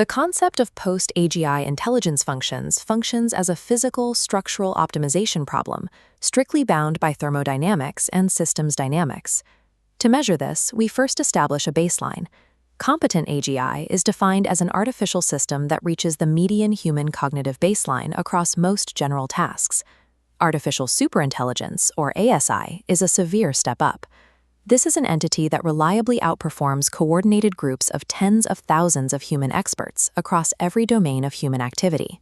The concept of post-AGI intelligence functions as a physical, structural optimization problem, strictly bound by thermodynamics and systems dynamics. To measure this, we first establish a baseline. Competent AGI is defined as an artificial system that reaches the median human cognitive baseline across most general tasks. Artificial superintelligence, or ASI, is a severe step up. This is an entity that reliably outperforms coordinated groups of tens of thousands of human experts across every domain of human activity.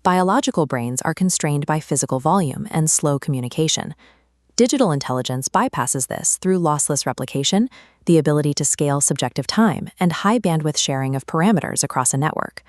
Biological brains are constrained by physical volume and slow communication. Digital intelligence bypasses this through lossless replication, the ability to scale subjective time, and high bandwidth sharing of parameters across a network.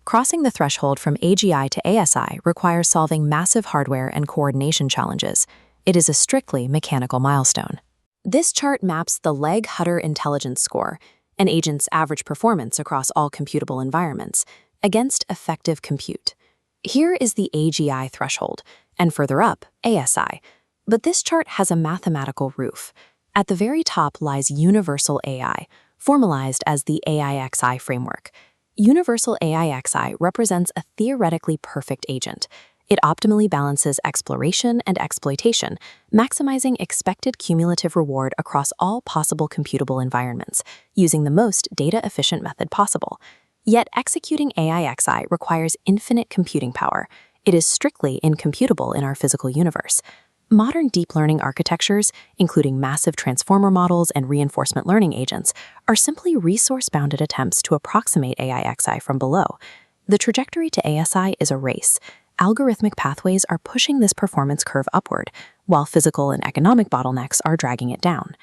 Crossing the threshold from AGI to ASI requires solving massive hardware and coordination challenges. It is a strictly mechanical milestone. This chart maps the Leg-Hutter intelligence score, an agent's average performance across all computable environments, against effective compute. Here is the AGI threshold, and further up, ASI. But this chart has a mathematical roof. At the very top lies universal AI, formalized as the AIXI framework. Universal AIXI represents a theoretically perfect agent. It optimally balances exploration and exploitation, maximizing expected cumulative reward across all possible computable environments, using the most data-efficient method possible. Yet executing AIXI requires infinite computing power. It is strictly incomputable in our physical universe. Modern deep learning architectures, including massive transformer models and reinforcement learning agents, are simply resource-bounded attempts to approximate AIXI from below. The trajectory to ASI is a race. Algorithmic pathways are pushing this performance curve upward, while physical and economic bottlenecks are dragging it down.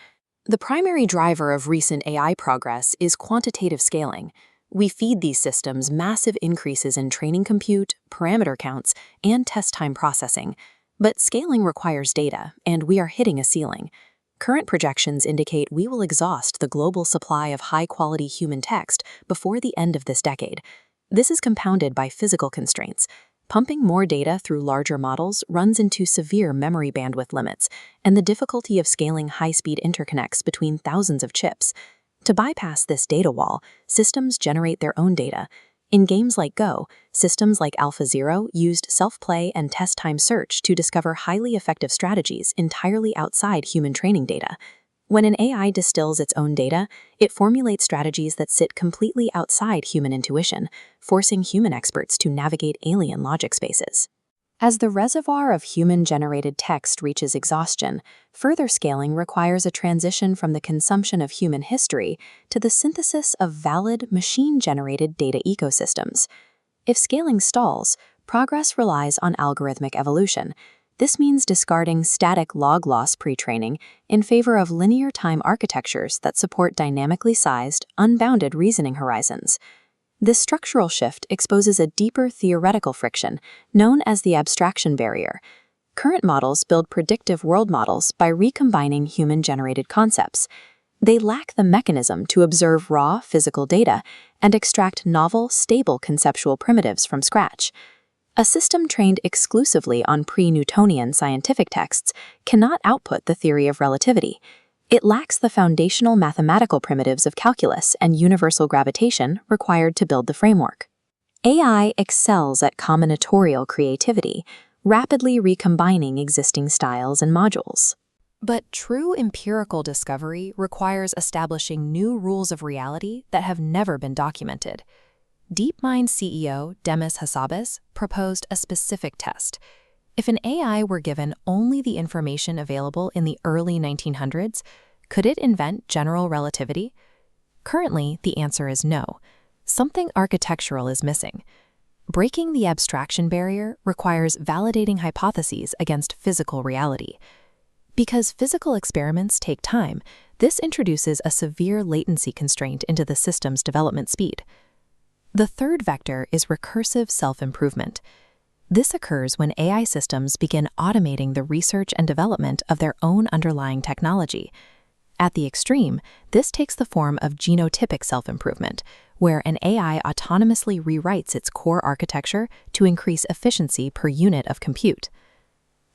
The primary driver of recent AI progress is quantitative scaling. We feed these systems massive increases in training compute, parameter counts, and test time processing. But scaling requires data, and we are hitting a ceiling. Current projections indicate we will exhaust the global supply of high-quality human text before the end of this decade. This is compounded by physical constraints. Pumping more data through larger models runs into severe memory bandwidth limits and the difficulty of scaling high-speed interconnects between thousands of chips. To bypass this data wall, systems generate their own data. In games like Go, systems like AlphaZero used self-play and test-time search to discover highly effective strategies entirely outside human training data. When an AI distills its own data, it formulates strategies that sit completely outside human intuition, forcing human experts to navigate alien logic spaces. As the reservoir of human-generated text reaches exhaustion, further scaling requires a transition from the consumption of human history to the synthesis of valid, machine-generated data ecosystems. If scaling stalls, progress relies on algorithmic evolution. This means discarding static log-loss pre-training in favor of linear-time architectures that support dynamically sized, unbounded reasoning horizons. This structural shift exposes a deeper theoretical friction, known as the abstraction barrier. Current models build predictive world models by recombining human-generated concepts. They lack the mechanism to observe raw physical data and extract novel, stable conceptual primitives from scratch. A system trained exclusively on pre-Newtonian scientific texts cannot output the theory of relativity. It lacks the foundational mathematical primitives of calculus and universal gravitation required to build the framework. AI excels at combinatorial creativity, rapidly recombining existing styles and modules. But true empirical discovery requires establishing new rules of reality that have never been documented. DeepMind CEO Demis Hassabis proposed a specific test. If an AI were given only the information available in the early 1900s, could it invent general relativity? Currently, the answer is no. Something architectural is missing. Breaking the abstraction barrier requires validating hypotheses against physical reality. Because physical experiments take time, this introduces a severe latency constraint into the system's development speed. The third vector is recursive self-improvement. This occurs when AI systems begin automating the research and development of their own underlying technology. At the extreme, this takes the form of genotypic self-improvement, where an AI autonomously rewrites its core architecture to increase efficiency per unit of compute.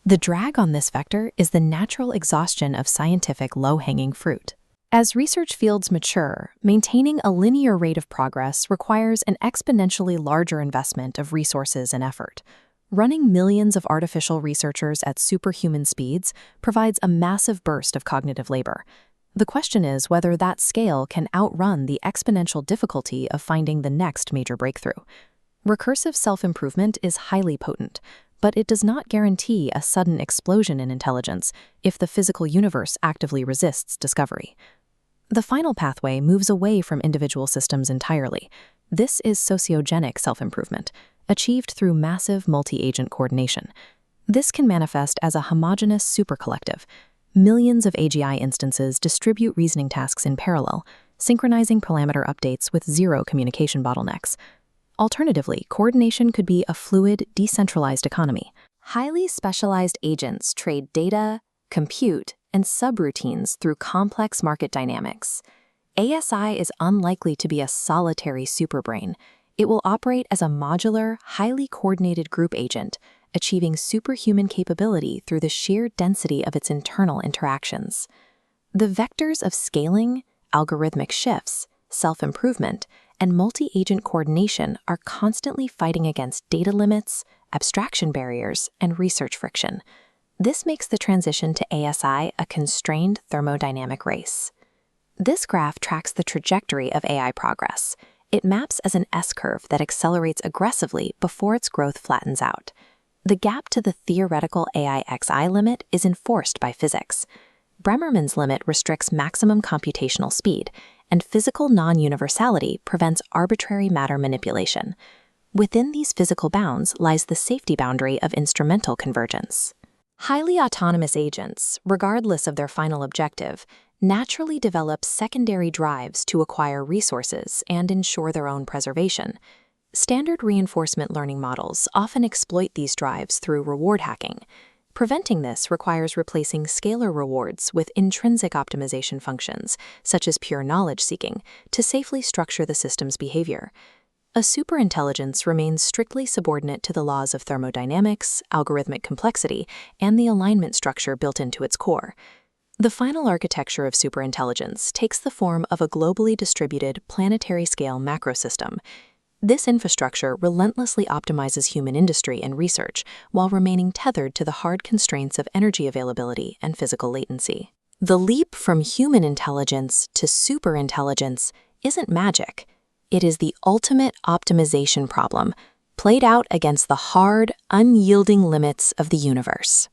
The drag on this vector is the natural exhaustion of scientific low-hanging fruit. As research fields mature, maintaining a linear rate of progress requires an exponentially larger investment of resources and effort. Running millions of artificial researchers at superhuman speeds provides a massive burst of cognitive labor. The question is whether that scale can outrun the exponential difficulty of finding the next major breakthrough. Recursive self-improvement is highly potent, but it does not guarantee a sudden explosion in intelligence if the physical universe actively resists discovery. The final pathway moves away from individual systems entirely. This is sociogenic self-improvement, achieved through massive multi-agent coordination. This can manifest as a homogeneous supercollective. Millions of AGI instances distribute reasoning tasks in parallel, synchronizing parameter updates with zero communication bottlenecks. Alternatively, coordination could be a fluid, decentralized economy. Highly specialized agents trade data, compute, and subroutines through complex market dynamics. ASI is unlikely to be a solitary superbrain. It will operate as a modular, highly coordinated group agent, achieving superhuman capability through the sheer density of its internal interactions. The vectors of scaling, algorithmic shifts, self-improvement, and multi-agent coordination are constantly fighting against data limits, abstraction barriers, and research friction. This makes the transition to ASI a constrained thermodynamic race. This graph tracks the trajectory of AI progress. It maps as an S-curve that accelerates aggressively before its growth flattens out. The gap to the theoretical AIXI limit is enforced by physics. Bremerman's limit restricts maximum computational speed, and physical non-universality prevents arbitrary matter manipulation. Within these physical bounds lies the safety boundary of instrumental convergence. Highly autonomous agents, regardless of their final objective, naturally develop secondary drives to acquire resources and ensure their own preservation. Standard reinforcement learning models often exploit these drives through reward hacking. Preventing this requires replacing scalar rewards with intrinsic optimization functions, such as pure knowledge seeking, to safely structure the system's behavior. A superintelligence remains strictly subordinate to the laws of thermodynamics, algorithmic complexity, and the alignment structure built into its core. The final architecture of superintelligence takes the form of a globally distributed, planetary-scale macrosystem. This infrastructure relentlessly optimizes human industry and research while remaining tethered to the hard constraints of energy availability and physical latency. The leap from human intelligence to superintelligence isn't magic. It is the ultimate optimization problem, played out against the hard, unyielding limits of the universe.